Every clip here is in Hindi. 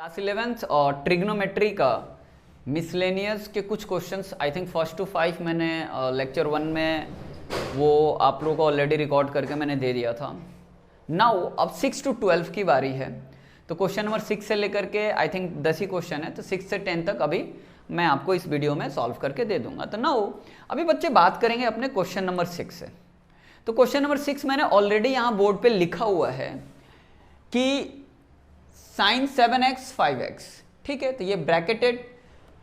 क्लास 11th और ट्रिग्नोमेट्री का मिसलेनियस के कुछ questions I think first to 5 मैंने लेक्चर 1 में वो आप लोगों को ऑलरेडी रिकॉर्ड करके मैंने दे दिया था। नाउ अब 6 to 12 की बारी है, तो क्वेश्चन नंबर 6 से लेकर के आई थिंक 10 ही क्वेश्चन है, तो 6 से 10 तक अभी मैं आपको इस वीडियो में सॉल्व करके दे दूंगा। तो नाउ अभी बच्चे बात करेंगे अपने क्वेश्चन नंबर 6 से। तो क्वेश्चन नंबर 6 मैंने ऑलरेडी यहाँ बोर्ड पे लिखा हुआ है कि sin 7x 5x, ठीक है। तो ये ब्रैकेटेड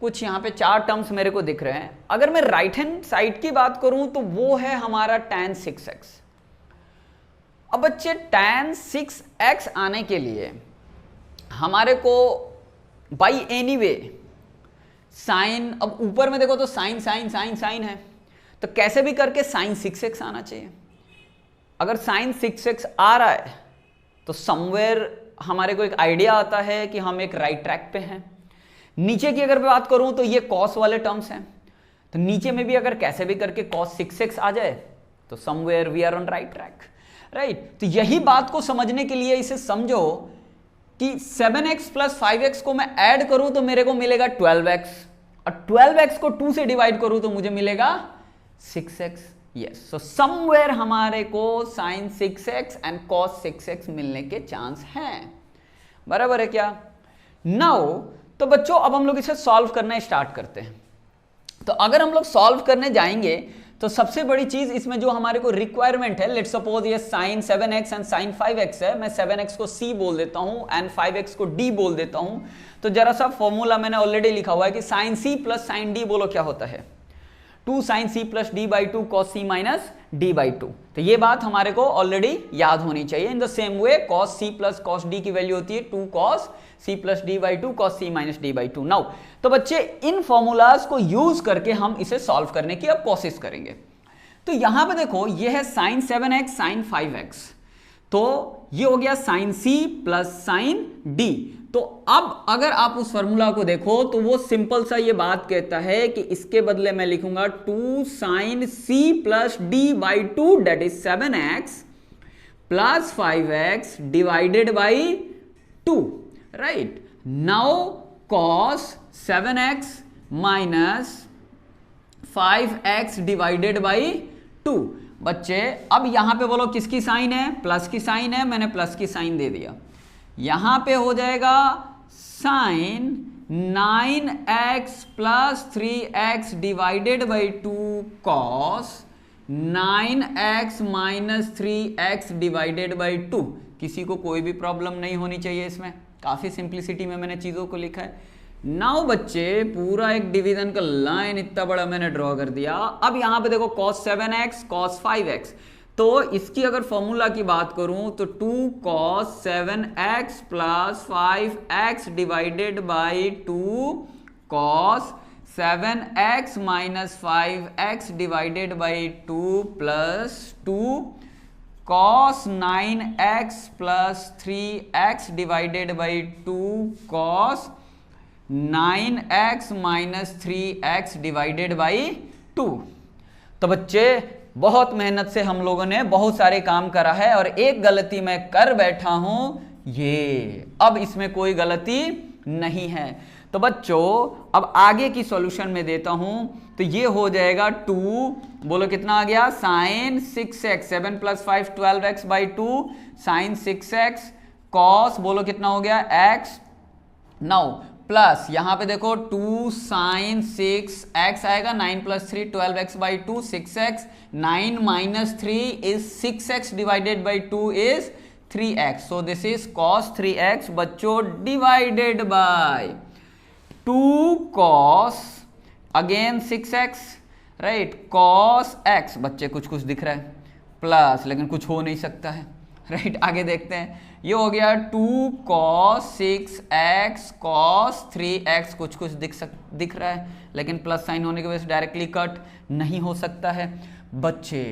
कुछ यहाँ पे 4 टर्म्स मेरे को दिख रहे हैं। अगर मैं राइट हैंड साइड की बात करूं तो वो है हमारा tan 6x। अब बच्चे tan 6x आने के लिए हमारे को बाई एनी वे साइन, अब ऊपर में देखो तो साइन साइन साइन साइन है, तो कैसे भी करके sin 6x आना चाहिए। अगर sin 6x आ रहा है तो समवेयर हमारे को एक आइडिया आता है कि हम एक राइट ट्रैक पे हैं। नीचे की अगर मैं बात करूं तो ये कॉस वाले टर्म्स हैं, तो नीचे में भी अगर कैसे भी करके cos 6x आ जाए तो somewhere we are on right track, right. तो यही बात को समझने के लिए इसे समझो कि 7x प्लस 5x को मैं ऐड करूं तो मेरे को मिलेगा 12x, और 12x को 2 से डिवाइड करूं तो मुझे मिलेगा 6x। यस, सो समवेयर हमारे को sin 6x and cos 6x मिलने के चांस हैं, बराबर है क्या। नाउ तो बच्चों अब हम लोग इसे सॉल्व करना स्टार्ट करते हैं। तो अगर हम लोग सॉल्व करने जाएंगे तो सबसे बड़ी चीज इसमें जो हमारे को रिक्वायरमेंट है, लेट्स सपोज ये sin 7x and sin 5x है, मैं 7x को c बोल देता हूं एंड 5x को d बोल देता हूं। तो जरा सा फॉर्मूला मैंने ऑलरेडी लिखा हुआ है कि sin c plus sin d बोलो क्या होता है, 2 sin c plus d by 2 cos c minus d by 2। तो ये बात हमारे को ऑलरेडी याद होनी चाहिए। In the same way cos c plus cos d की वैल्यू होती है 2 cos c plus d by 2 cos c minus d by 2। Now तो बच्चे इन फॉर्मूलाज को यूज करके हम इसे सॉल्व करने की अब कोशिश करेंगे। तो यहां पे देखो ये है sin 7x sin 5x, तो ये हो गया sin c plus sin d। तो अब अगर आप उस फॉर्मूला को देखो तो वो सिंपल सा ये बात कहता है कि इसके बदले मैं लिखूंगा 2 sin c plus d by 2 that is 7x plus 5x divided by 2, right. Now cos 7x minus 5x divided by 2। बच्चे अब यहां पे बोलो किसकी साइन है, प्लस की साइन है, मैंने प्लस की साइन दे दिया। यहां पे हो जाएगा sine 9x plus 3x divided by 2 cos 9x minus 3x divided by 2। किसी को कोई भी प्रॉब्लम नहीं होनी चाहिए इसमें, काफी सिंप्लिसिटी में मैंने चीजों को लिखा है। नाउ बच्चे पूरा एक डिवीजन का लाइन इतना बड़ा मैंने ड्रॉ कर दिया। अब यहां पे देखो cos 7x cos 5x, तो इसकी अगर फॉर्मूला की बात करूं तो 2 cos 7x plus 5x divided by 2 cos 7x minus 5x divided by 2 plus 2 cos 9x plus 3x divided by 2 cos 9x minus 3x divided by 2। तो बच्चे बहुत मेहनत से हम लोगों ने बहुत सारे काम करा है और एक गलती मैं कर बैठा हूं, ये अब इसमें कोई गलती नहीं है। तो बच्चों अब आगे की सॉल्यूशन में देता हूं, तो ये हो जाएगा 2 बोलो कितना आ गया sin 6x 7 plus 5 12x by 2 sin 6x cos बोलो कितना हो गया x। नाउ प्लस यहां पे देखो 2 sin 6x आएगा, 9 plus 3 12x by 2 6x, 9 minus 3 is 6x divided by 2 is 3x, so this is cos 3x बच्चों divided by 2 cos again 6x, right, cos x। बच्चे कुछ कुछ दिख रहा है प्लस, लेकिन कुछ हो नहीं सकता है, राइट। आगे देखते हैं, ये हो गया 2 cos 6x cos 3x, कुछ कुछ दिख रहा है, लेकिन प्लस साइन होने की वजह से डायरेक्टली कट नहीं हो सकता है। बच्चे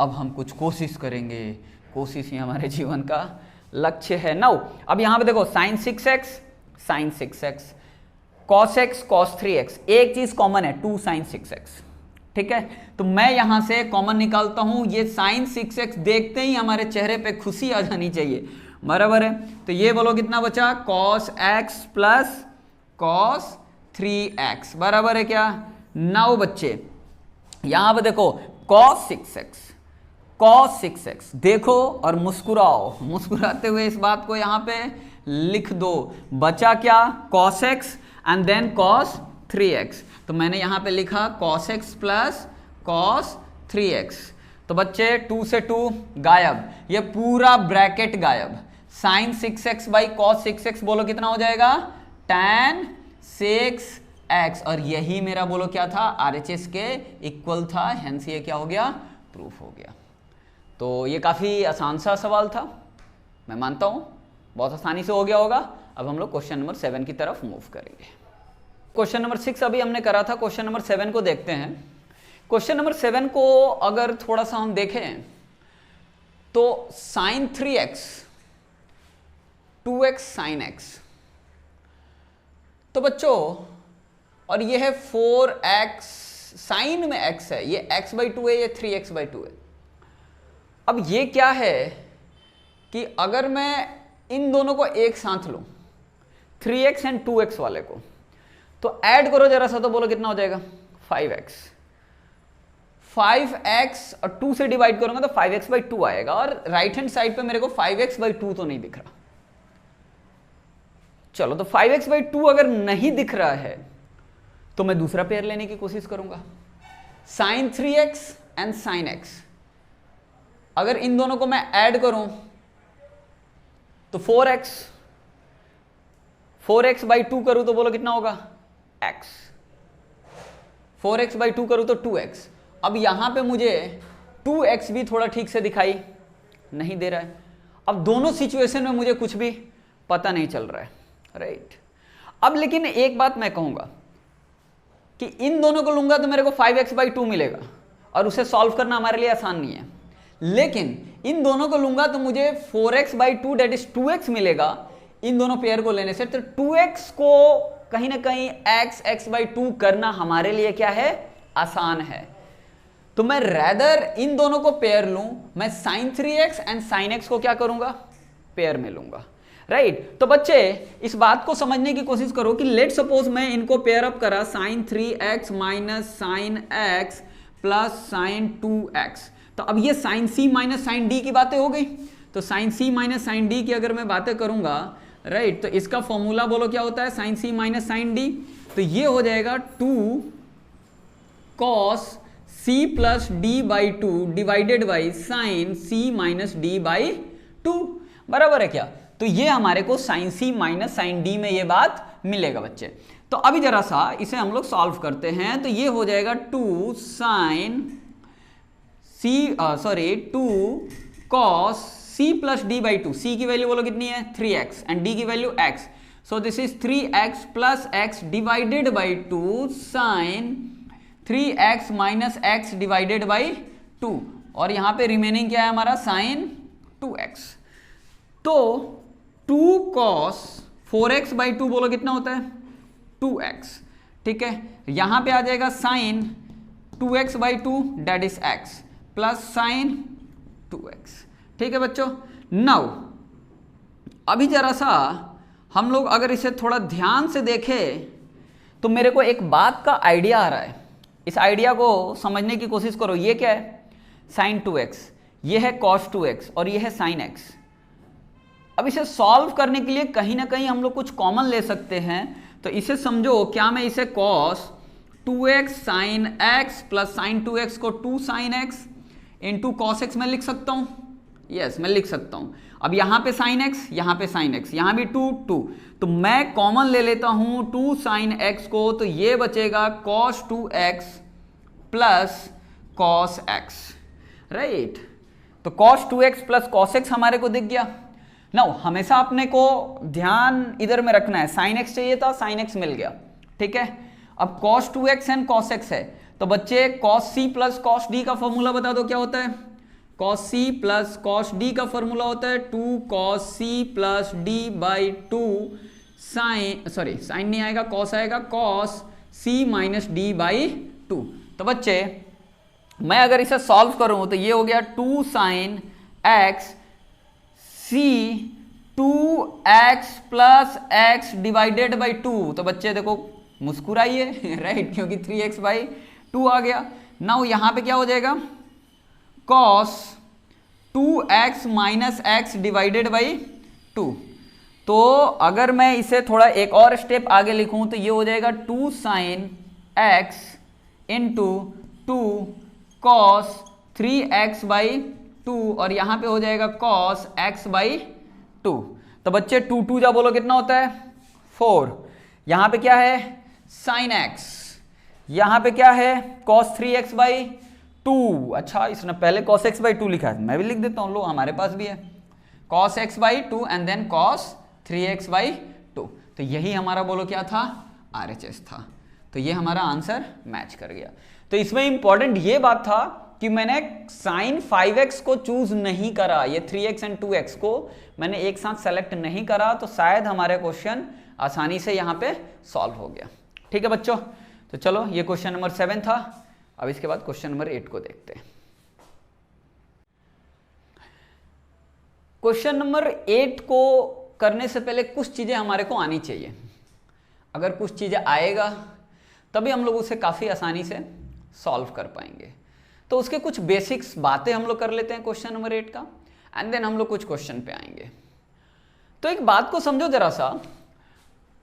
अब हम कुछ कोशिश करेंगे, कोशिश ही हमारे जीवन का लक्ष्य है। नाउ अब यहां पे देखो sin 6x cos x cos 3x, एक चीज कॉमन है 2 sin 6x, ठीक है। तो मैं यहां से कॉमन निकालता हूं, ये sin 6x देखते ही हमारे चेहरे पे खुशी आ जानी चाहिए। बराबर है। तो ये बोलो कितना बचा, cos x plus cos 3x बराबर है क्या। नाउ बच्चे यहां पर देखो cos 6x देखो और मुस्कुराओ, मुस्कुराते हुए इस बात को यहां पे लिख दो। बचा क्या, cos x and then cos 3x। तो मैंने यहां पे लिखा cos x plus cos 3x। तो बच्चे 2 से 2 गायब, ये पूरा ब्रैकेट गायब। sin 6x by cos 6x बोलो कितना हो जाएगा, tan 6x। और यही मेरा बोलो क्या था, RHS के इक्वल था, हेंस ये क्या हो गया, प्रूफ हो गया। तो ये काफ़ी आसान सा सवाल था, मैं मानता हूँ बहुत आसानी से हो गया होगा। अब हम लोग क्वेश्चन नंबर 7 की तरफ मूव करेंगे। क्वेश्चन नंबर 6 अभी हमने करा था, क्वेश्चन नंबर 7 को देखते हैं। क्वेश्चन नंबर 7 को अगर थोड़ा सा हम देखें तो sin 3x 2x sin x, तो बच्चों और ये है 4x, साइन में x है, ये x/2 है, ये 3x/2 है। अब ये क्या है कि अगर मैं इन दोनों को एक साथ लूं 3x एंड 2x वाले को, तो ऐड करो जरा सा, तो बोलो कितना हो जाएगा, 5x। 5x और 2 से डिवाइड करूंगा तो 5x/2 आएगा, और राइट हैंड साइड पे मेरे को 5x/2 तो नहीं दिख रहा। चलो तो 5x/2 अगर नहीं दिख रहा है तो मैं दूसरा पेयर लेने की कोशिश करूंगा, sin 3x and sin x। अगर इन दोनों को मैं ऐड करूं तो 4x/2 करूं तो बोलो कितना होगा, x। 4x/2 करूं तो 2x। अब यहां पे मुझे 2x भी थोड़ा ठीक से दिखाई नहीं दे रहा है। अब दोनों सिचुएशन में मुझे कुछ भी पता नहीं चल रहा है, राइट। अब लेकिन एक बात मैं कहूंगा कि इन दोनों को लूंगा तो मेरे को 5x/2 मिलेगा, और उसे सॉल्व करना हमारे लिए आसान नहीं है। लेकिन इन दोनों को लूंगा तो मुझे 4x/2 डेट इज 2x मिलेगा इन दोनों पेयर को लेने से। तो 2x को कहीं ना कहीं x/2 करना हमारे लिए क्या है, आसान है। तो मैं रैदर इन दोनों को पेयर लूं, मैं sin 3x and sin x को क्या करूंगा, पेयर में लूंगा, राइट। तो बच्चे इस बात को समझने की कोशिश करो कि लेट सपोज मैं इनको पेयर अप करा, sin 3x minus sin x plus sin 2x। तो अब ये sin c minus sin d की बातें हो गई। तो sin c minus sin d की अगर मैं बातें करूंगा, राइट, तो इसका फॉर्मूला बोलो क्या होता है, sin c minus sin d। तो ये हो जाएगा 2 cos c plus d/2 divided by sin c minus d/2 बराबर है क्या। तो ये हमारे को sin c minus sin d में ये बात मिलेगा बच्चे। तो अभी जरा सा इसे हम लोग सॉल्व करते हैं। तो ये हो जाएगा 2 cos c plus d/2। c की वैल्यू बोलो कितनी है, 3x, एंड d की value x। So this is 3x plus x divided by 2 sin 3x minus x divided by 2, और यहां पे रिमेनिंग क्या है हमारा, sin 2x। तो 2 cos 4x/2 बोलो कितना होता है, 2x, ठीक है। यहां पे आ जाएगा sin 2x/2 that is x plus sin 2x, ठीक है बच्चों। नाउ अभी जरा सा हम लोग अगर इसे थोड़ा ध्यान से देखें तो मेरे को एक बात का आइडिया आ रहा है। इस आइडिया को समझने की कोशिश करो। ये क्या है, sin 2x, ये है cos 2x और ये है sin x। अब इसे सॉल्व करने के लिए कहीं ना कहीं हम लोग कुछ कॉमन ले सकते हैं। तो इसे समझो, क्या मैं इसे cos 2x sin x plus sin 2x को 2 sin x into cos x में लिख सकता हूं, यस मैं लिख सकता हूं। अब यहां पे sin x, यहां पे sin x, यहां भी 2 2, तो मैं कॉमन ले लेता हूं 2 sin x को, तो ये बचेगा cos 2x plus cos x, right. तो cos 2x plus cos x हमारे को दिख गया। नाउ हमेशा अपने को ध्यान इधर में रखना है, sin x चाहिए था, sin x मिल गया, ठीक है। अब cos 2x and cos x है, तो बच्चे cos c plus cos d का फॉर्मूला बता दो क्या होता है। cos c plus cos d का फॉर्मूला होता है 2 cos c plus d/2 sign नहीं आएगा, cos आएगा, cos c माइनस d/2। तो बच्चे मैं अगर इसे सॉल्व करूं तो ये हो गया 2 sin x c 2x plus x divided by 2। तो बच्चे देखो मुस्कुराइए, राइट, क्योंकि 3x बाई 2 आ गया। नाउ यहां पे क्या हो जाएगा, cos 2x minus x divided by 2। तो अगर मैं इसे थोड़ा एक और स्टेप आगे लिखूं तो ये हो जाएगा 2 sin x into 2 cos 3x by 2, और यहां पे हो जाएगा cos x बाई 2। तो बच्चे 2 2 जा बोलो कितना होता है 4। यहां पे क्या है sin x, यहां पे क्या है cos 3x बाई 2। अच्छा, इसने पहले cos x बाई 2 लिखा है, मैं भी लिख देता हूं, लो हमारे पास भी है cos x by 2 and then cos 3x by 2। तो यही हमारा बोलो क्या था, RHS था। तो ये हमारा आंसर मैच कर गया। तो इसमें इंपॉर्टेंट ये बात था कि मैंने sin 5x को चूज नहीं करा, ये 3x एंड 2x को मैंने एक साथ सेलेक्ट नहीं करा, तो शायद हमारे क्वेश्चन आसानी से यहां पे सॉल्व हो गया। ठीक है बच्चों, तो चलो ये क्वेश्चन नंबर 7 था। अब इसके बाद क्वेश्चन नंबर 8 को देखते हैं। क्वेश्चन नंबर 8 को करने से पहले कुछ चीजें हमारे को आनी चाहिए। अगर कुछ चीजें आएगा तभी हम लोग उसे काफी आसानी से सॉल्व कर पाएंगे। तो उसके कुछ बेसिक्स बातें हम लोग कर लेते हैं क्वेश्चन नंबर 8 का, एंड देन हम लोग कुछ क्वेश्चन पे आएंगे। तो एक बात को समझो जरा सा,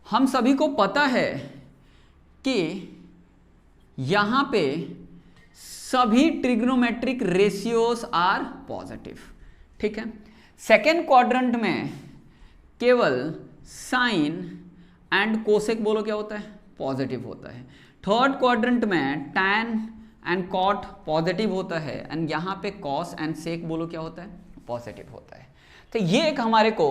हम सभी को पता है कि यहां पे सभी ट्रिग्नोमेट्रिक रेशियोज आर पॉजिटिव। ठीक है, सेकेंड क्वाड्रेंट में केवल साइन एंड कोसेक बोलो क्या होता है, पॉजिटिव होता है। थर्ड क्वाड्रेंट में टैन एंड कॉट पॉजिटिव होता है, एंड यहां पे कॉस एंड सेक बोलो क्या होता है, पॉजिटिव होता है। तो ये एक हमारे को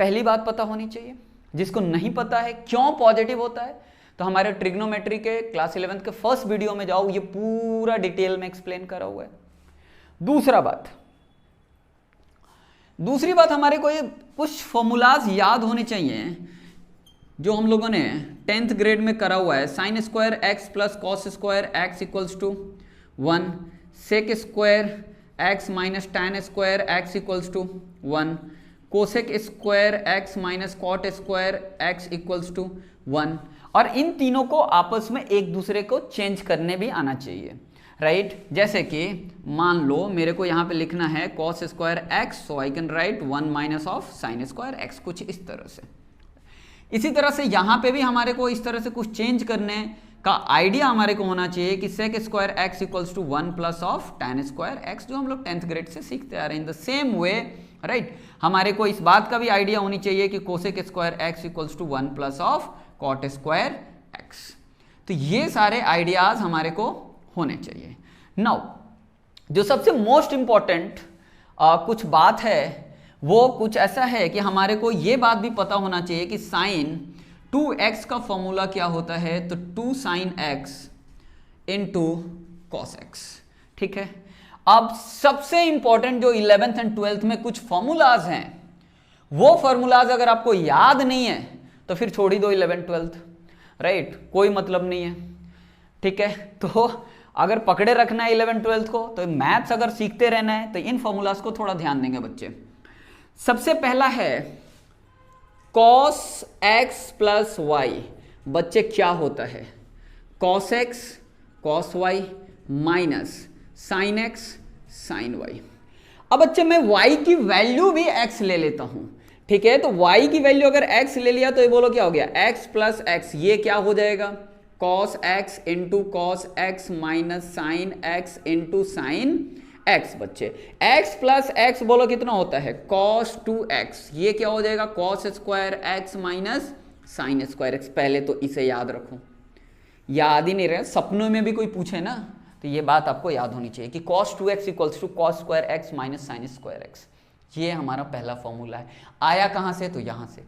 पहली बात पता होनी चाहिए। जिसको नहीं पता है क्यों पॉजिटिव होता है, तो हमारे ट्रिग्नोमेट्री के क्लास 11th के फर्स्ट वीडियो में जाओ, ये पूरा डिटेल में एक्सप्लेन करा हुआ है। दूसरी बात हमारे को ये कुछ फॉर्मूलाज याद होने चाहिए जो हम लोगों ने 10th ग्रेड में करा हुआ है। Sine square x plus cos square x equals to 1, sec square x minus tan square x equals to 1, cosec square x minus cot square x equals to 1। और इन तीनों को आपस में एक दूसरे को चेंज करने भी आना चाहिए, राइट। जैसे कि मान लो मेरे को यहाँ पे लिखना है cos square x, so I can write 1 minus of sine square x, कुछ इस तरह से। इसी तरह से यहाँ पे भी हमारे को इस तरह से कुछ चेंज करने का आइडिया हमारे को होना चाहिए कि sec square x equals to 1 plus of tan square x, जो हम लोग 10th ग्रेड से सीखते आ रहे हैं। In the same way, right, हमारे को इस बात का भी आइडिया होनी चाहिए कि cosec square x equals to 1 plus of cot square x. तो ये सारे आइडियाज हमारे को होने चाहिए। नाउ जो सबसे मोस्ट इंपॉर्टेंट कुछ बात है वो कुछ ऐसा है कि हमारे को ये बात भी पता होना चाहिए कि साइन 2x का फॉर्मूला क्या होता है, तो 2 sine x into cos x. ठीक है, अब सबसे इंपॉर्टेंट जो 11th एंड 12th में कुछ फॉर्मूलाज हैं, वो फॉर्मूलाज अगर आपको याद नहीं है तो फिर छोड़ ही दो 11th 12th, राइट, कोई मतलब नहीं है। ठीक है, तो अगर पकड़े रखना है 11th 12th को, तो मैथ्स अगर सीखते रहना है तो इन फॉर्मूलाज को थोड़ा ध्यान देंगे बच्चे। सबसे पहला है cos x प्लस वाई। बच्चे क्या होता है, cos x cos y minus sine x sine y। अब बच्चे मैं y की वैल्यू भी x ले लेता हूं। ठीक है, तो y की वैल्यू अगर x ले लिया तो ये बोलो क्या हो गया, x प्लस x, ये क्या हो जाएगा cos x into cos x minus sine x into sine x। बच्चे x प्लस x बोलो कितना होता है cos 2x, ये क्या हो जाएगा cos square x minus sine square x। पहले तो इसे याद रखो, याद ही नहीं रहे, सपनों में भी कोई पूछे ना तो ये बात आपको याद होनी चाहिए कि cos 2x equals to cos square x minus sine square x। ये हमारा पहला फॉर्मूला है। आया कहां से, तो यहां से।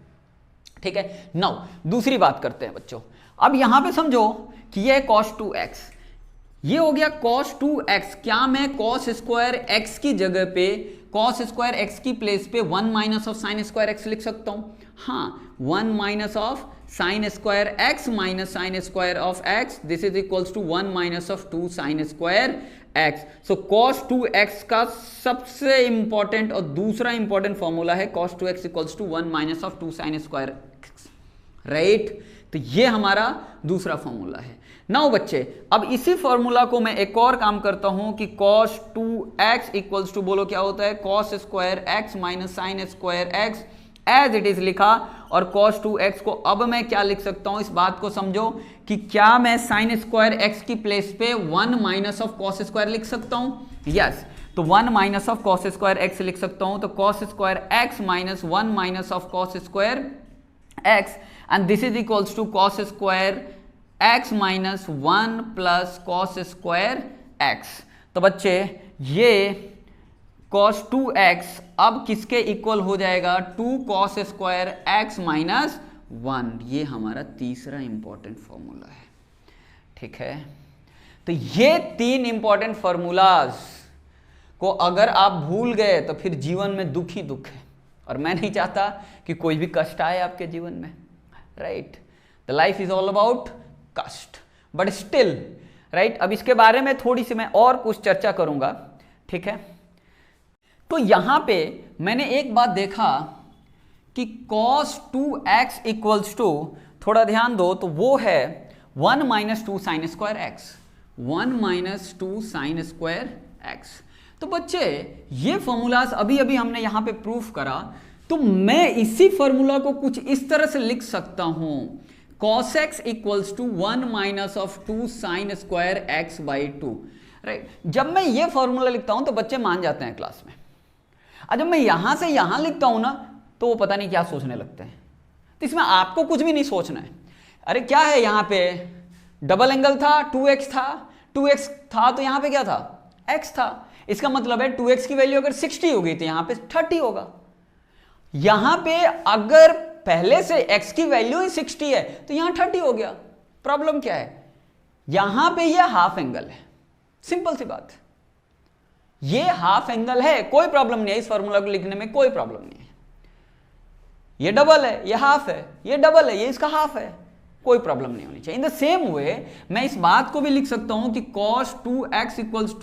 ठीक है, नाउ दूसरी बात करते हैं बच्चों। अब यहां पे समझो कि ये है cos 2x, ये हो गया cos 2x। क्या मैं cos स्क्वायर x की जगह पे कॉस स्क्वायर एक्स की प्लेस पे 1 minus of sine square x लिख सकता हूं। हाँ, 1 minus of sine square x minus sine square of x, this is equals to 1 minus of 2 sine square x. So cos 2x का सबसे इंपॉर्टेंट और दूसरा इंपॉर्टेंट फॉर्मूला है cos 2x equals to 1 minus of 2 sine square x, right. तो ये हमारा दूसरा फॉर्मूला है। नाउ बच्चे, अब इसी फॉर्मूला को मैं एक और काम करता हूं कि cos 2x इक्वल्स टू, बोलो क्या होता है, cos square x minus sine square x as it is लिखा। और cos 2x को अब मैं क्या लिख सकता हूं, इस बात को समझो कि क्या मैं साइन स्क्वायर x की प्लेस पे 1 माइनस ऑफ cos स्क्वायर लिख सकता हूं। यस, तो 1 minus of cos square x लिख सकता हूं। तो cos square x minus 1 minus of cos square x, and this is equals to cos square x minus 1 plus cos square x। तो बच्चे ये cos 2x अब किसके इक्वल हो जाएगा, 2 cos स्क्वायर x माइनस 1। ये हमारा तीसरा इंपॉर्टेंट फॉर्मूला है, ठीक है। तो ये 3 इंपॉर्टेंट फॉर्मूलाज को अगर आप भूल गए तो फिर जीवन में दुख ही दुख है, और मैं नहीं चाहता कि कोई भी कष्ट आए आपके जीवन में, right. The life is all about कष्ट, बट स्टिल, राइट। अब इसके बारे में थोड़ी सी मैं और कुछ चर्चा करूंगा, ठीक है। तो यहां पे मैंने एक बात देखा कि cos 2x इक्वल्स टू, थोड़ा ध्यान दो, तो वो है 1 minus 2 sine square x, 1 minus 2 sine square x. तो बच्चे ये फॉर्मूलाज अभी अभी हमने यहां पे प्रूफ करा, तो मैं इसी फॉर्मूला को कुछ इस तरह से लिख सकता हूं, cos x equals to 1 minus of 2 sine square x by 2, right. जब मैं ये फॉर्मूला लिखता हूं तो बच्चे मान जाते हैं क्लास में, और जब मैं यहां से यहां लिखता हूं ना तो वो पता नहीं क्या सोचने लगते हैं। तो इसमें आपको कुछ भी नहीं सोचना है। अरे क्या है, यहां पे डबल एंगल था, 2x था, 2x था तो यहां पे क्या था, x था। इसका मतलब है 2x की वैल्यू अगर 60 होगी तो यहां पे 30 होगा। यहां पे अगर पहले से x की वैल्यू ही 60 है तो यहां 30 हो गया। प्रॉब्लम क्या है, यहां पे ये हाफ एंगल है, सिंपल सी बात है, ये हाफ एंगल है, कोई प्रॉब्लम नहीं है, इस फॉर्मूला को लिखने में कोई प्रॉब्लम नहीं है। ये डबल है, ये हाफ है, ये डबल है, ये इसका हाफ है, कोई प्रॉब्लम नहीं होनी चाहिए। इन द सेम वे मैं इस बात को भी लिख सकता हूं कि cos 2x equals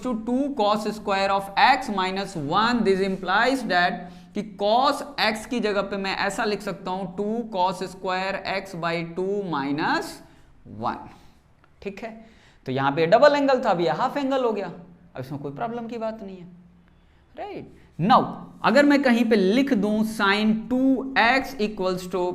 to 2 cos square of x minus 1। This implies that कि cos x की जगह पे मैं ऐसा लिख सकता हूं 2 cos square x by 2 minus 1, ठीक है। तो यहां पे डबल एंगल था, अभी हाफ एंगल हो गया, अब इसमें कोई प्रॉब्लम की बात नहीं है, राइट। नाउ अगर मैं कहीं पे लिख दूं sine 2x equals to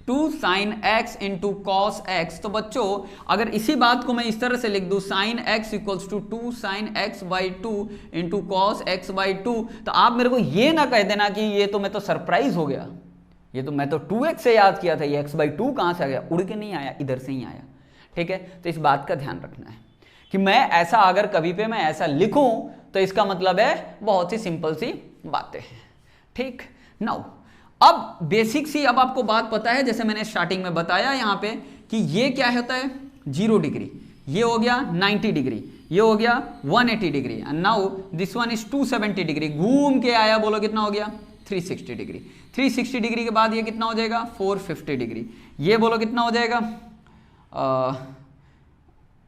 2 sine x into cos x, तो बच्चों अगर इसी बात को मैं इस तरह से लिख दूं sine x equals to 2 sine x by 2 into cos x by 2, तो आप मेरे को ये ना कह देना कि ये तो मैं तो सरप्राइज हो गया, ये तो मैं तो 2x से याद किया था, ये x बाई 2 कहां से आ गया, उड़ के नहीं आया, इधर से ही आया, ठीक है। तो इस बात का ध्यान रखना है कि मैं ऐसा अगर कभी पे मैं ऐसा लिखूं तो इसका मतलब है बहुत ही सिंपल सी बातें हैं, ठीक। नाउ अब बेसिक सी अब आपको बात पता है, जैसे मैंने स्टार्टिंग में बताया यहां पे कि ये क्या होता है 0 डिग्री, ये हो गया 90 डिग्री, ये हो गया 180 degree, and now this one is 270 degree, घूम के आया, बोलो कितना हो गया 360 डिग्री। 360 डिग्री के बाद ये कितना हो जाएगा 450 डिग्री, ये बोलो कितना हो जाएगा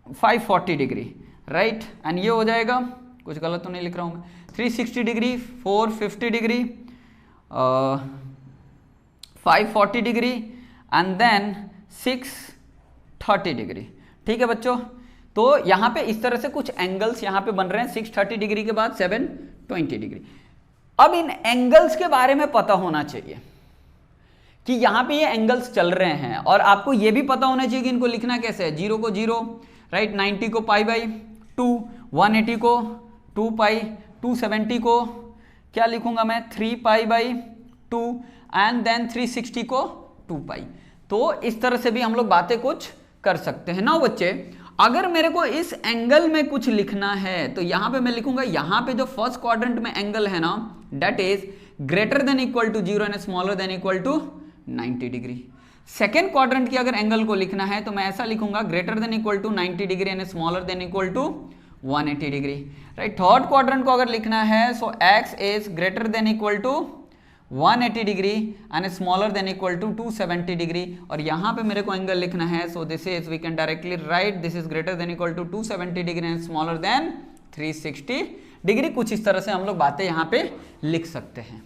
540 डिग्री, राइट। एंड ये हो जाएगा, कुछ गलत तो नहीं लिख रहा हूं मैं, 360 degree, 450 degree, 540 degree and then 630 degree, ठीक है बच्चों। तो यहां पे इस तरह से कुछ एंगल्स यहां पे बन रहे हैं, 630 डिग्री के बाद 720 डिग्री। अब इन एंगल्स के बारे में पता होना चाहिए कि यहां पे ये एंगल्स चल रहे हैं, और आपको ये भी पता होना चाहिए कि इनको लिखना कैसे है, 0 को 0, राइट, 90 को पाई बाई 2, 180 को 2 पाई, 270 को क्या लिखूंगा मैं 3 पाई बाई 2, एंड देन 360 को 2 पाई। तो इस तरह से भी हम लोग बातें कुछ कर सकते हैं। नाउ बच्चे अगर मेरे को इस एंगल में कुछ लिखना है तो यहां पे मैं लिखूंगा, यहां पे जो फर्स्ट क्वाड्रेंट में एंगल है ना that is greater than equal to 0 and smaller than equal to 90 degree. Second quadrant की अगर एंगल को लिखना है तो मैं ऐसा लिखूंगा, greater than equal to 90 degree and smaller than equal to 180 degree, right. Third quadrant को अगर लिखना है so x is greater than equal to 180 degree and smaller than equal to 270 degree, और यहाँ पे मेरे को एंगल लिखना है so this is we can directly write this is greater than equal to 270 degree and smaller than 360 degree. कुछ इस तरह से हम लोग बातें यहाँ पे लिख सकते हैं।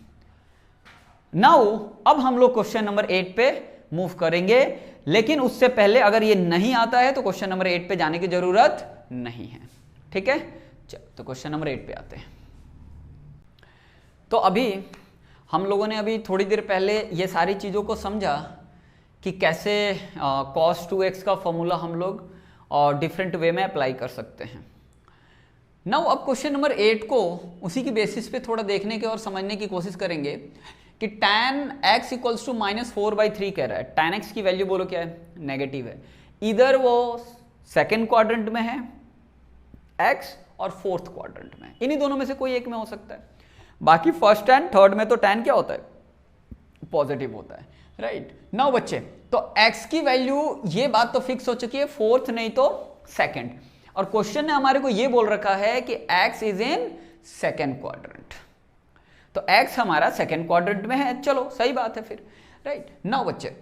नाउ अब हम लोग क्वेश्चन नंबर 8 पे मूव करेंगे, लेकिन उससे पहले अगर ये नहीं आता है तो क्वेश्चन नंबर 8 पे जाने की जरूरत नहीं है, ठीक है। चलो तो क्वेश्चन नंबर 8 पे आते हैं। तो अभी हम लोगों ने अभी थोड़ी देर पहले ये सारी चीज़ों को समझा कि कैसे cos 2x का फॉर्मूला हम लोग डिफरेंट वे में अप्लाई कर सकते हैं। नाउ अब क्वेश्चन नंबर 8 को उसी की बेसिस पे थोड़ा देखने के और समझने की कोशिश करेंगे कि tan x इक्वल्स टू -4/3 कह रहा है। tan x की वैल्यू बोलो क्या है, नेगेटिव है। इधर वो सेकेंड क्वाड्रेंट में है x और फोर्थ क्वाड्रेंट में, इन्हीं दोनों में से कोई एक में हो सकता है। बाकी फर्स्ट एंड थर्ड में तो tan क्या होता है, पॉजिटिव होता है, राइट। नाउ बच्चे तो x की वैल्यू ये बात तो फिक्स हो चुकी है, फोर्थ नहीं तो सेकेंड, और क्वेश्चन ने हमारे को ये बोल रखा है कि x is in second quadrant, तो x हमारा सेकेंड क्वाड्रेंट में है। चलो सही बात है फिर, राइट। नाउ बच्चे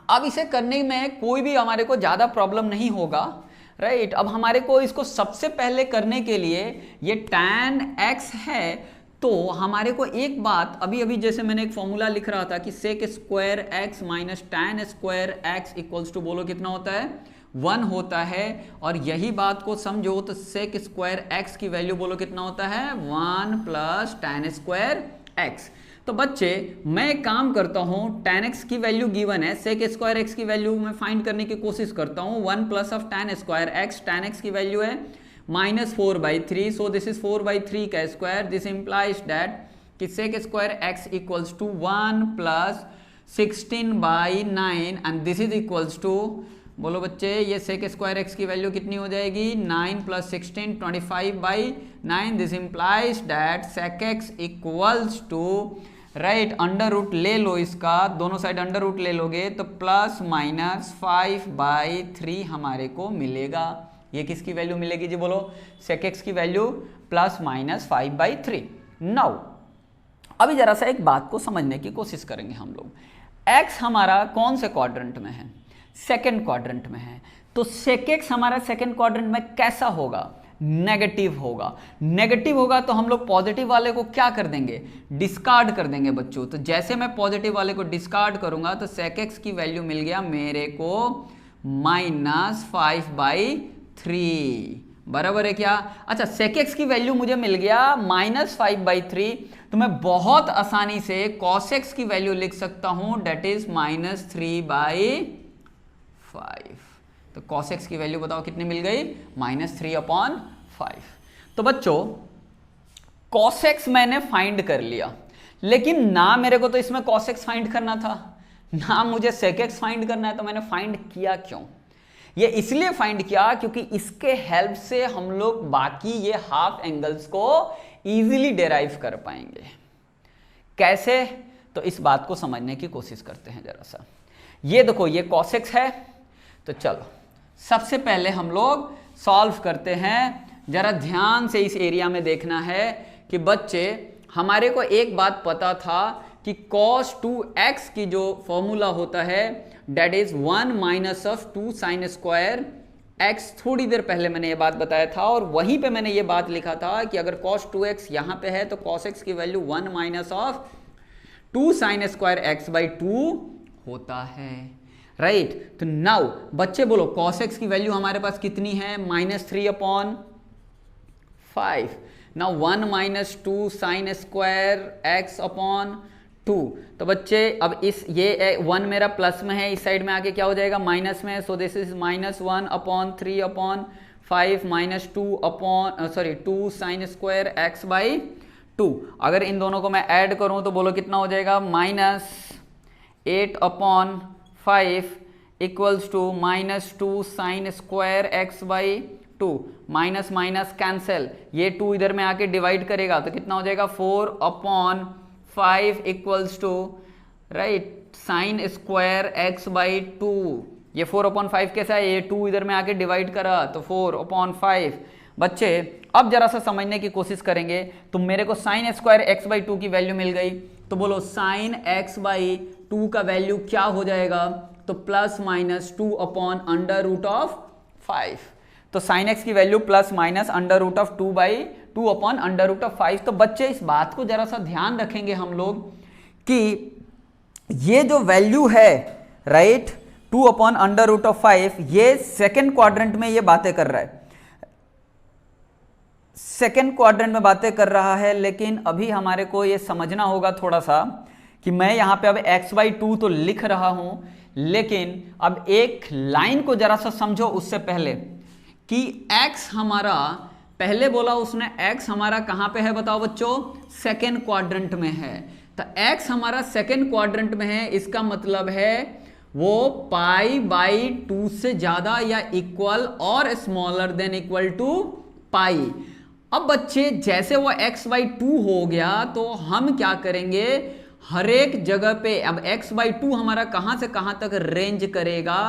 अब इसे करने में कोई भी हमारे को ज्यादा प्रॉब्लम नहीं होगा, राइट। अब हमारे को इसको सबसे पहले करने के लिए ये tan x है, तो हमारे को एक बात अभी जैसे मैंने एक फॉर्मूला लिख रहा था कि sec square x minus tan square x equals to बोलो कितना होता है, 1 होता है। और यही बात को समझो तो sec स्क्वायर x की वैल्यू बोलो कितना होता है, 1 प्लस tan स्क्वायर x। तो बच्चे मैं एक काम करता हूं, tan x की वैल्यू गिवन है, sec स्क्वायर x की वैल्यू मैं फाइंड करने की कोशिश करता हूं। 1 plus of tan square x, tan x की वैल्यू है -4/3, सो दिस इज 4/3 का स्क्वायर। दिस इंप्लाइज दैट कि sec square x equals to 1 plus 16/9 and this is equals to बोलो बच्चे ये sec स्क्वायर x की वैल्यू कितनी हो जाएगी, 9 plus 16 25/9। This implies that sec x equals to, right, under root ले लो इसका, दोनों साइड अंडर रूट ले लोगे तो प्लस माइनस 5/3 हमारे को मिलेगा। ये किसकी वैल्यू मिलेगी जी बोलो, sec x की वैल्यू प्लस माइनस 5/3। नाउ अभी जरा सा एक बात को समझने की कोशिश करेंगे हम लोग। x हमारा कौन से क्वाड्रेंट में है, सेकेंड क्वाड्रेंट में है, तो sec x हमारा सेकेंड क्वाड्रेंट में कैसा होगा, नेगेटिव होगा। नेगेटिव होगा तो हम लोग पॉजिटिव वाले को क्या कर देंगे, डिस्कार्ड कर देंगे बच्चों। तो जैसे मैं पॉजिटिव वाले को डिस्कार्ड करूंगा तो sec x की वैल्यू मिल गया मेरे को -5/3, बराबर है क्या। अच्छा sec x की वैल्यू मुझे मिल गया -5/3, तो मैं बहुत आसानी से cos x की वैल्यू लिख सकता हूं, डेट इज -3/5। तो cos x की वैल्यू बताओ कितनी मिल गई, -3/5। तो बच्चों cos x मैंने फाइंड कर लिया, लेकिन ना मेरे को तो इसमें cos x फाइंड करना था, ना मुझे sec x फाइंड करना है। तो मैंने फाइंड किया क्यों, ये इसलिए फाइंड किया क्योंकि इसके हेल्प से हम लोग बाकी ये हाफ एंगल्स को इजीली डेराइव कर पाएंगे। कैसे, तो इस बात को समझने की कोशिश करते हैं जरा सा। ये देखो ये cos x है, तो चलो सबसे पहले हम लोग सॉल्व करते हैं। जरा ध्यान से इस एरिया में देखना है कि बच्चे हमारे को एक बात पता था कि cos 2x की जो फॉर्मूला होता है that is 1 minus of 2 sine square x। थोड़ी देर पहले मैंने ये बात बताया था और वहीं पे मैंने ये बात लिखा था कि अगर cos 2x यहां पे है तो cos x की value 1 minus of 2 sine square x/2 होता है, राइट। तो नाउ बच्चे बोलो cos x की वैल्यू हमारे पास कितनी है, -3/5। Now 1 minus 2 sine square x/2। तो बच्चे अब इस ये 1 मेरा प्लस में है, इस साइड में आके क्या हो जाएगा, माइनस में। सो this is -1/3/5 -2 sine square x/2। अगर इन दोनों को मैं ऐड करूं तो बोलो कितना हो जाएगा, -8/5 equals to -2 sine square x/2। Minus minus cancel, ये 2 इधर में आके डिवाइड करेगा तो कितना हो जाएगा, 4/5 equals to, right, sine square x/2। ये 4/5 कैसा है, ये 2 इधर में आके डिवाइड करा तो 4/5 बच्चे अब जरा सा समझने की कोशिश करेंगे। तो मेरे को sine square x by two की वैल्यू मिल गई, तो बोलो साइन एक्स बाई टू का वैल्यू क्या हो जाएगा, तो plus minus 2 upon under root of 5। तो साइन एक्स की value plus minus under root of 2 upon under root of 5। तो बच्चे इस बात को जरा सा ध्यान रखेंगे हम लोग कि ये जो वैल्यू है right 2 upon under root of 5, ये सेकेंड क्वाड्रेंट में ये बातें कर रहा है, सेकेंड क्वाड्रेंट में बातें कर रहा है। लेकिन अभी हमारे को ये समझना होगा थोड़ा सा कि मैं यहां पे अब x बाई टू तो लिख रहा हूं, लेकिन अब एक लाइन को जरा सा समझो उससे पहले कि x हमारा, पहले बोला उसने x हमारा कहां पे है बताओ बच्चों, सेकेंड क्वाड्रेंट में है। तो x हमारा सेकेंड क्वाड्रेंट में है, इसका मतलब है वो पाई बाई 2 से ज्यादा या इक्वल और स्मॉलर देन इक्वल टू पाई। अब बच्चे जैसे वो x बाई टू हो गया तो हम क्या करेंगे, हर एक जगह पे अब x बाई टू हमारा कहां से कहां तक रेंज करेगा,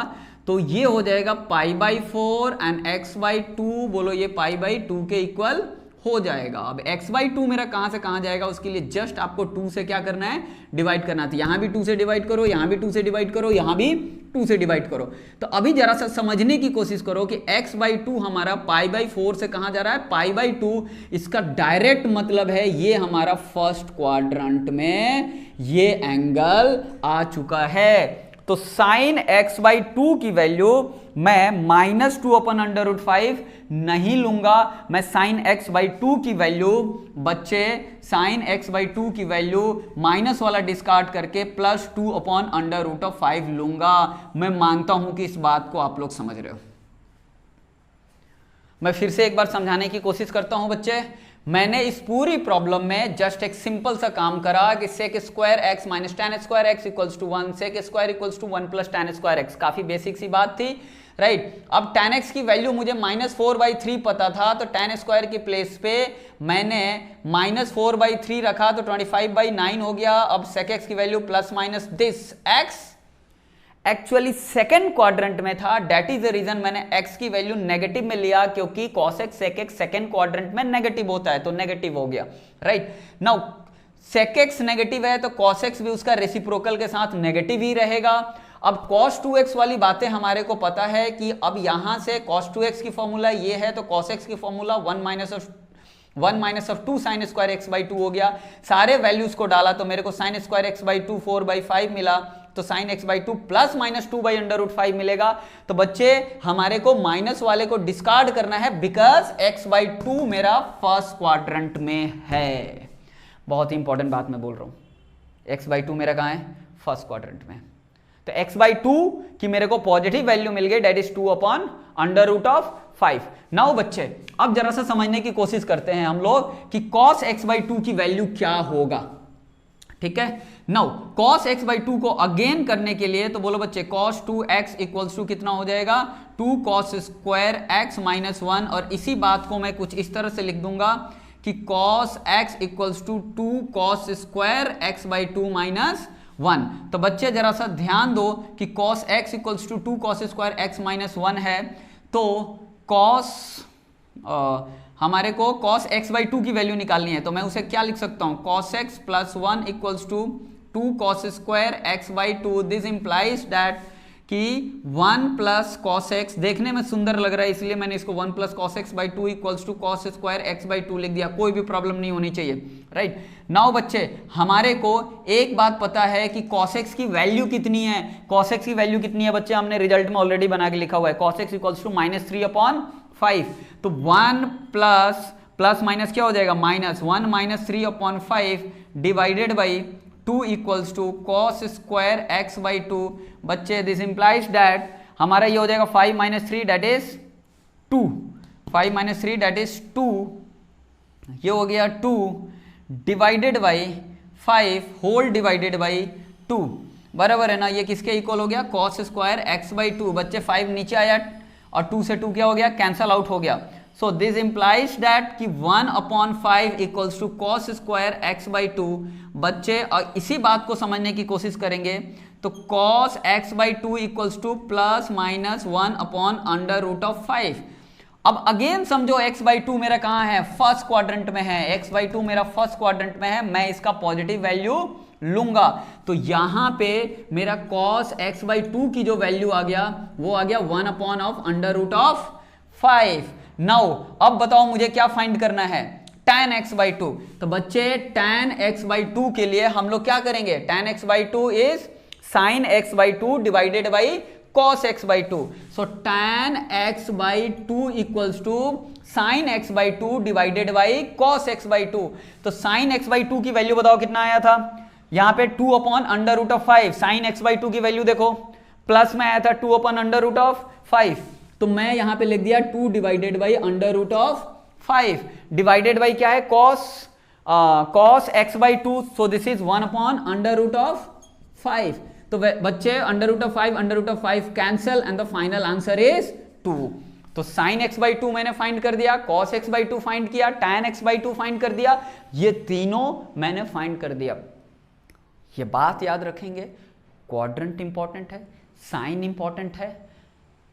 तो ये हो जाएगा pi by 4 and x by two, बोलो ये पाई बाई 2 के इक्वल हो जाएगा। अब x बाई टू मेरा कहां से कहां जाएगा, उसके लिए जस्ट आपको 2 से क्या करना है, डिवाइड करना है। यहां भी 2 से डिवाइड करो, यहां भी 2 से डिवाइड करो, यहां भी 2 से डिवाइड करो। तो अभी जरा सा समझने की कोशिश करो कि x बाई टू हमारा पाई बाई 4 से कहां जा रहा है, पाई बाई 2। इसका डायरेक्ट मतलब है ये हमारा फर्स्ट क्वाड्रेंट में ये एंगल आ चुका है। तो साइन एक्स बाई टू की वैल्यू मैं -2 अपन अंडर रूट 5 नहीं लूंगा, मैं साइन एक्स बाई टू की वैल्यू बच्चे साइन एक्स बाई टू की वैल्यू माइनस वाला डिस्कार्ड करके +2 अपॉन अंडर रूट ऑफ 5 लूंगा। मैं मानता हूं कि इस बात को आप लोग समझ रहे हो। मैं फिर से एक बार समझाने की कोशिश करता हूं बच्चे। मैंने इस पूरी प्रॉब्लम में जस्ट एक सिंपल सा काम करा कि sec square x minus tan square x equals to 1, sec square equals to 1 plus tan square x. काफी बेसिक सी बात थी राइट। अब tan x की वैल्यू मुझे -4/3 पता था, तो tan स्क्वायर की प्लेस पे मैंने -4/3 रखा तो 25/9 हो गया। अब sec x की value plus minus this x actually second quadrant में था, डेट इज द रीजन मैंने x की वैल्यू नेगेटिव में लिया, क्योंकि cos x sec x second quadrant में नेगेटिव होता है, तो नेगेटिव हो गया right. Now sec x negative है तो cos x भी उसका रेसिप्रोकल के साथ नेगेटिव ही रहेगा। अब cos 2x वाली बातें हमारे को पता है कि अब यहां से cos 2x की फॉर्मूला ये है, तो cos x की formula 1 minus of 2 sine square x by 2 हो गया। सारे वैल्यूज को डाला तो मेरे को साइन स्क्वायर एक्स बाई 2 4/5 मिला, तो sine x by 2 plus minus 2 by under root 5 मिलेगा। तो बच्चे हमारे को माइनस वाले को डिस्कार्ड करना है, बिकॉज एक्स बाई 2 मेरा फर्स्ट क्वाड्रेंट में है। बहुत ही इंपॉर्टेंट बात मैं बोल रहा हूं, एक्स बाई 2 मेरा कहां है, फर्स्ट क्वाड्रेंट में। तो x बाई 2 की मेरे को पॉजिटिव वैल्यू मिल गई, that is 2 upon under root of 5। Now बच्चे अब जरा सा समझने की कोशिश करते हैं हम लोग कि cos x बाई 2 की वैल्यू क्या होगा। ठीक है, नाउ cos x बाई 2 को अगेन करने के लिए तो बोलो बच्चे cos 2x इक्वल्स टू कितना हो जाएगा, 2 cos स्क्वायर x माइनस 1। और इसी बात को मैं कुछ इस तरह से लिख दूंगा कि cos x equals to 2 cos square x by 2 minus 1। तो बच्चे जरा सा ध्यान दो कि cos x equals to 2 cos square x minus 1 है, तो cos हमारे को cos x बाई 2 की वैल्यू निकालनी है, तो मैं उसे क्या लिख सकता हूं, cos x plus 1 equals to 2 cos square x by 2। This implies that कि 1 प्लस cos x देखने में सुंदर लग रहा है, इसलिए मैंने इसको 1 plus cos x by 2 equals to cos square x by 2 लिख दिया। कोई भी प्रॉब्लम नहीं होनी चाहिए राइट। नाउ बच्चे हमारे को एक बात पता है कि cos x की वैल्यू कितनी है, cos x की वैल्यू कितनी है बच्चे, हमने रिजल्ट में ऑलरेडी बना के लिखा हुआ है, cos x इक्वल्स टू -3/5। तो 1 प्लस माइनस क्या हो जाएगा, -1 minus 3/5 divided by 2 equals to cos square x by 2। बच्चे दिस इंप्लाइज दैट हमारा ये हो जाएगा 5 minus 3 that is 2, 5 minus 3 that is 2, ये हो गया 2 divided by 5 whole divided by 2, बराबर है ना। ये किसके इक्वल हो गया, cos स्क्वायर x बाई 2। बच्चे 5 नीचे आया और 2 से 2 क्या हो गया, कैंसल आउट हो गया। सो दिस इंप्लाइज दैट कि 1/5 equals to cos square x by 2। बच्चे इसी बात को समझने की कोशिश करेंगे, तो cos x by 2 equals to plus minus 1 upon under root of 5। अब अगेन समझो x/2 मेरा कहां है, फर्स्ट क्वाड्रेंट में है, x/2 मेरा फर्स्ट क्वाड्रेंट में है, मैं इसका पॉजिटिव वैल्यू लूंगा, तो यहां पे मेरा cos x/2 की जो वैल्यू आ गया वो आ गया 1/√5। नाउ अब बताओ मुझे क्या फाइंड करना है, tan x/2। तो बच्चे tan x/2 के लिए हम लोग क्या करेंगे, tan x/2 is sin x/2 divided by cos x/2। So tan x/2 equals to sin x/2 divided by cos x/2। तो sin x/2 की वैल्यू बताओ कितना आया था, यहां पे 2/√5। sin x/2 की वैल्यू देखो प्लस में आया था 2/√5, तो मैं यहां पे लिख दिया 2 डिवाइडेड बाई √5 डिवाइडेड बाई क्या है cos x/2, so this is 1/√5। तो बच्चे √5 cancel and the final answer is 2। तो sin x/2 मैंने फाइंड कर दिया, cos x/2 फाइंड किया, tan x/2 फाइंड कर दिया, ये तीनों मैंने फाइंड कर दिया। ये बात याद रखेंगे, क्वाड्रेंट इंपॉर्टेंट है, साइन इंपॉर्टेंट है,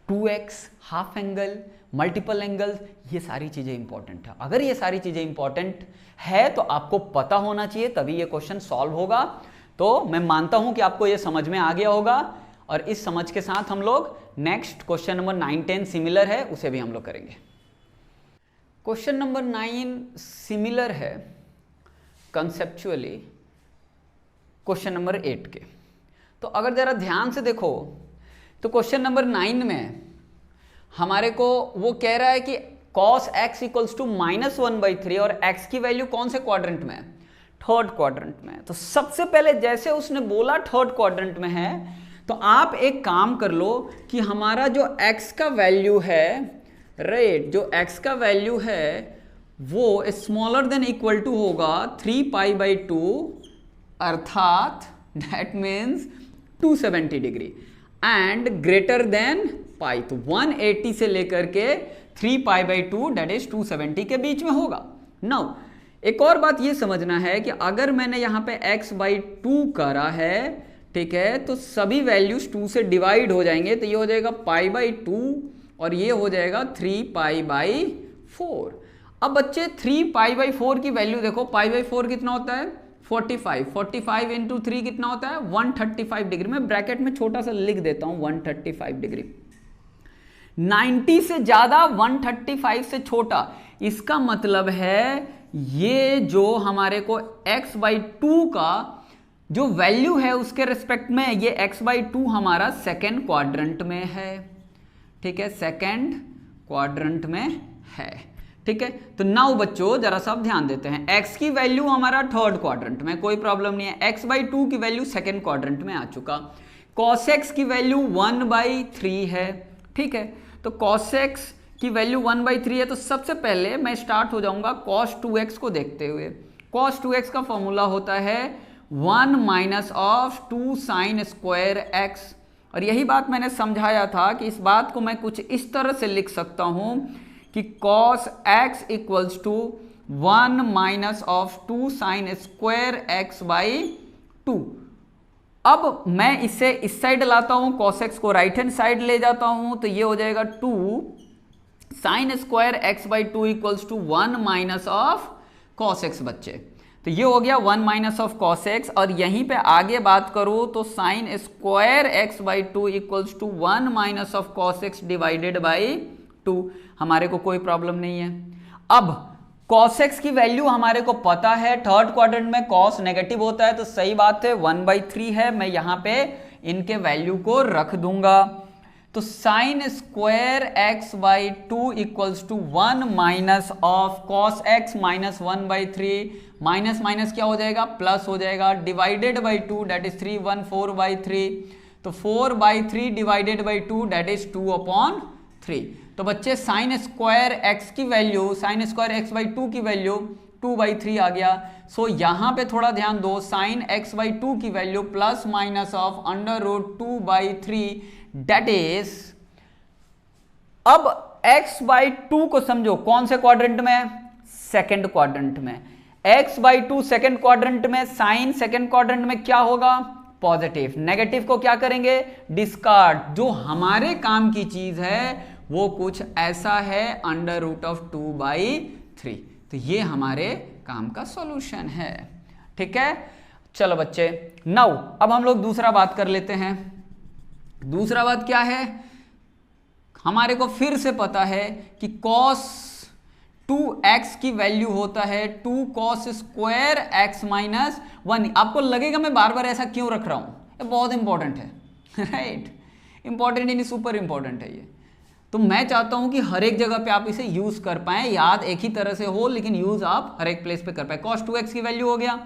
2x, half angle, multiple angles, ये सारी चीजें इंपॉर्टेंट है। अगर ये सारी चीजें इंपॉर्टेंट है तो आपको पता होना चाहिए, तभी ये क्वेश्चन सॉल्व होगा। तो मैं मानता हूं कि आपको ये समझ में आ गया होगा, और इस समझ के साथ हम लोग नेक्स्ट क्वेश्चन नंबर 9, 10 सिमिलर है, उसे भी हम लोग करेंगे। क्वेश्चन नंबर 9 सिमिलर है कंसेप्चुअली क्वेश्चन नंबर 8 के। तो अगर जरा ध्यान से देखो तो क्वेश्चन नंबर 9 में हमारे को वो कह रहा है कि cos x इक्वल्स टू -1/3 और x की वैल्यू कौन से क्वाड्रेंट में है, थर्ड क्वाड्रेंट में। तो सबसे पहले जैसे उसने बोला थर्ड क्वाड्रेंट में है, तो आप एक काम कर लो कि हमारा जो x का वैल्यू है, राइट, जो x का वैल्यू है वो स्मॉलर देन इक्वल टू होगा 3π/2, अर्थात that means 270 degree, and greater than pi, तो 180 से लेकर के 3π/2 दैट इज 270 के बीच में होगा। नाउ एक और बात ये समझना है कि अगर मैंने यहां पे x/2 करा है, ठीक है, तो सभी वैल्यूज 2 से डिवाइड हो जाएंगे, तो ये हो जाएगा π/2 और ये हो जाएगा 3π/4। अब बच्चे 3π/4 की वैल्यू देखो, π/4 कितना होता है 45 इंटू 3 कितना होता है 135 डिग्री। मैं ब्रैकेट में छोटा सा लिख देता हूं 135 डिग्री। 90 से ज्यादा 135 से छोटा, इसका मतलब है ये जो हमारे को x/2 का जो वैल्यू है उसके रिस्पेक्ट में ये x/2 हमारा सेकेंड क्वाड्रेंट में है, ठीक है, सेकेंड क्वाड्रेंट में है, ठीक है। तो नाउ बच्चों जरा सा ध्यान देते हैं, x की वैल्यू हमारा थर्ड क्वाड्रेंट में, कोई प्रॉब्लम नहीं है, x/2 की वैल्यू सेकेंड क्वाड्रेंट में आ चुका, cos x की वैल्यू 1/3 है, ठीक है। तो cos x की वैल्यू 1/3 है, तो सबसे पहले मैं स्टार्ट हो जाऊंगा cos 2x को देखते हुए। cos 2x का फॉर्मूला होता है 1 - 2 sin square x, और यही बात मैंने समझाया था कि इस बात को मैं कुछ इस तरह से लिख सकता हूं कि cos x equals to 1 - 2 sin square x/2। अब मैं इसे इस साइड लाता हूं, cos x को राइट हैंड साइड ले जाता हूं, तो ये हो जाएगा 2 sin square x/2 equals to 1 - cos x बच्चे। तो ये हो गया 1 - cos x, और यहीं पे आगे बात करूं तो sin square x/2 equals to 1 - cos x divided by 2। हमारे को कोई प्रॉब्लम नहीं है। अब cos x की वैल्यू हमारे को पता है, थर्ड क्वाड्रेंट में cos नेगेटिव होता है, तो सही बात है 1/3 है, मैं यहां पे इनके वैल्यू को रख दूंगा। तो sin square x/2 equals to 1 - cos x - 1/3, minus minus क्या हो जाएगा प्लस हो जाएगा, डिवाइडेड बाई 2 दैट इज 3, 1 4/3, तो 4/3 डिवाइडेड बाई 2 दैट इज 2/3। तो बच्चे साइन स्क्वायर x की वैल्यू, साइन स्क्वायर x/2 की वैल्यू 2/3 आ गया। सो यहां पे थोड़ा ध्यान दो, साइन x/2 की value plus minus of √2/3 that is, अब x/2 को समझो कौन से क्वाड्रेंट में, सेकेंड क्वाड्रेंट में। x/2 सेकेंड क्वाड्रेंट में, साइन सेकेंड क्वाड्रेंट में क्या होगा पॉजिटिव, नेगेटिव को क्या करेंगे डिस्कार्ड। जो हमारे काम की चीज है वो कुछ ऐसा है √2/3। तो ये हमारे काम का सॉल्यूशन है। ठीक है, चलो बच्चे, नाउ अब हम लोग दूसरा बात कर लेते हैं। दूसरा बात क्या है, हमारे को फिर से पता है कि cos 2x की वैल्यू होता है 2 cos स्क्वायर x माइनस 1। आपको लगेगा मैं बार बार ऐसा क्यों रख रहा हूं, ये बहुत इंपॉर्टेंट है, राइट? इंपॉर्टेंट नहीं, सुपर इंपॉर्टेंट है ये। तो मैं चाहता हूं कि हर एक जगह पे आप इसे यूज कर पाए, याद एक ही तरह से हो लेकिन यूज आप हर एक प्लेस पे कर पाए। cos 2x की वैल्यू हो गया।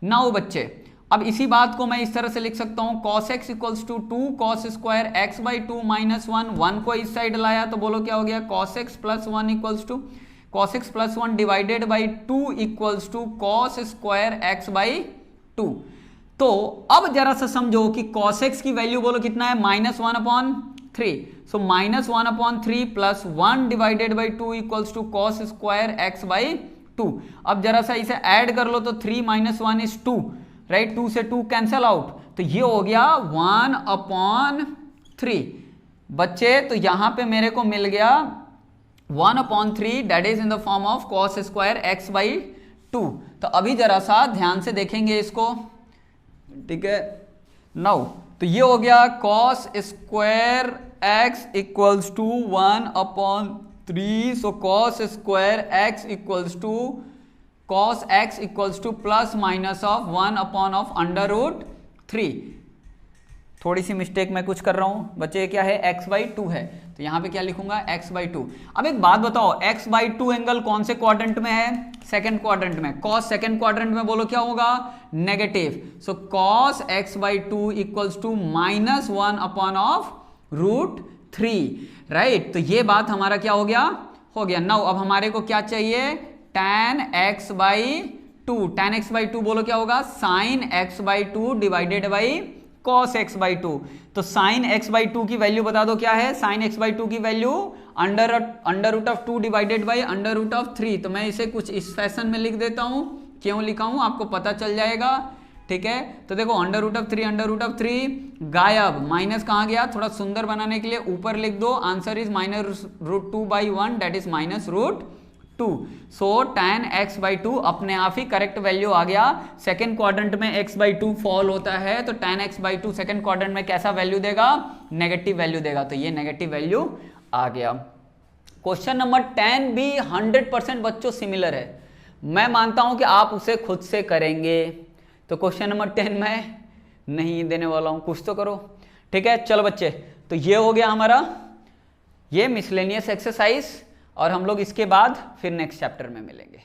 नाउ बच्चे, अब इसी बात को मैं इस तरह से लिख सकता हूं, cos x equals to 2 cos square x/2 minus 1 को इस साइड लाया तो बोलो क्या हो गया, cos x plus 1 equals to cos x plus 1 divided by 2 equals to cos square x/2। तो अब जरा सा समझो कि cos x की वैल्यू बोलो कितना है, -1/3। So -1/3 plus 1 divided by 2 equals to cos square x/2। अब जरा सा इसे ऐड कर लो तो 3 - 1 इज 2, राइट? 2 से 2 कैंसल आउट, तो ये हो गया 1/3। बच्चे तो यहां पे मेरे को मिल गया 1/3, that is in the form of cos square x/2। तो अभी जरा सा ध्यान से देखेंगे इसको, ठीक है? नाउ तो ये हो गया cos square x equals to 1/3। So cos square x equals to cos x equals to plus minus of 1/√3। थोड़ी सी मिस्टेक मैं कुछ कर रहा हूं बच्चे, ये क्या है, x/2 है, तो यहां पे क्या लिखूंगा, x/2। अब एक बात बताओ, x/2 एंगल कौन से क्वाड्रेंट में है, सेकंड क्वाड्रेंट में। cos सेकंड क्वाड्रेंट में बोलो क्या होगा, negative. So cos x/2 equals to -1/√3, right? तो ये बात हमारा क्या हो गया। नाउ अब हमारे को क्या चाहिए, tan x/2। tan x/2 बोलो क्या होगा, sin x/2 divided by cos x/2। तो sin x/2 की वैल्यू बता दो क्या है, sin x/2 की वैल्यू √2 डिवाइडेड बाई √3। तो मैं इसे कुछ इस फैशन में लिख देता हूं, क्यों लिखा हूं आपको पता चल जाएगा। ठीक है, तो देखो √3 गायब, माइनस कहां गया, थोड़ा सुंदर बनाने के लिए ऊपर लिख दो, answer is -√2/1, that is -√2। So tan x/2 अपने आप ही करेक्ट वैल्यू आ गया। सेकंड क्वाड्रेंट में x/2 फॉल होता है, तो tan x/2 सेकंड क्वाड्रेंट में कैसा वैल्यू देगा, नेगेटिव वैल्यू देगा। तो ये नेगेटिव वैल्यू आ गया। क्वेश्चन नंबर 10 भी 100% बच्चों सिमिलर है, मैं मानता हूं कि आप उसे खुद से करेंगे। तो क्वेश्चन नंबर 10 मैं नहीं देने वाला हूं, कुछ तो करो। ठीक है, चलो बच्चे, तो ये हो गया हमारा ये मिसलेनियस एक्सरसाइज, और हम लोग इसके बाद फिर नेक्स्ट चैप्टर में मिलेंगे।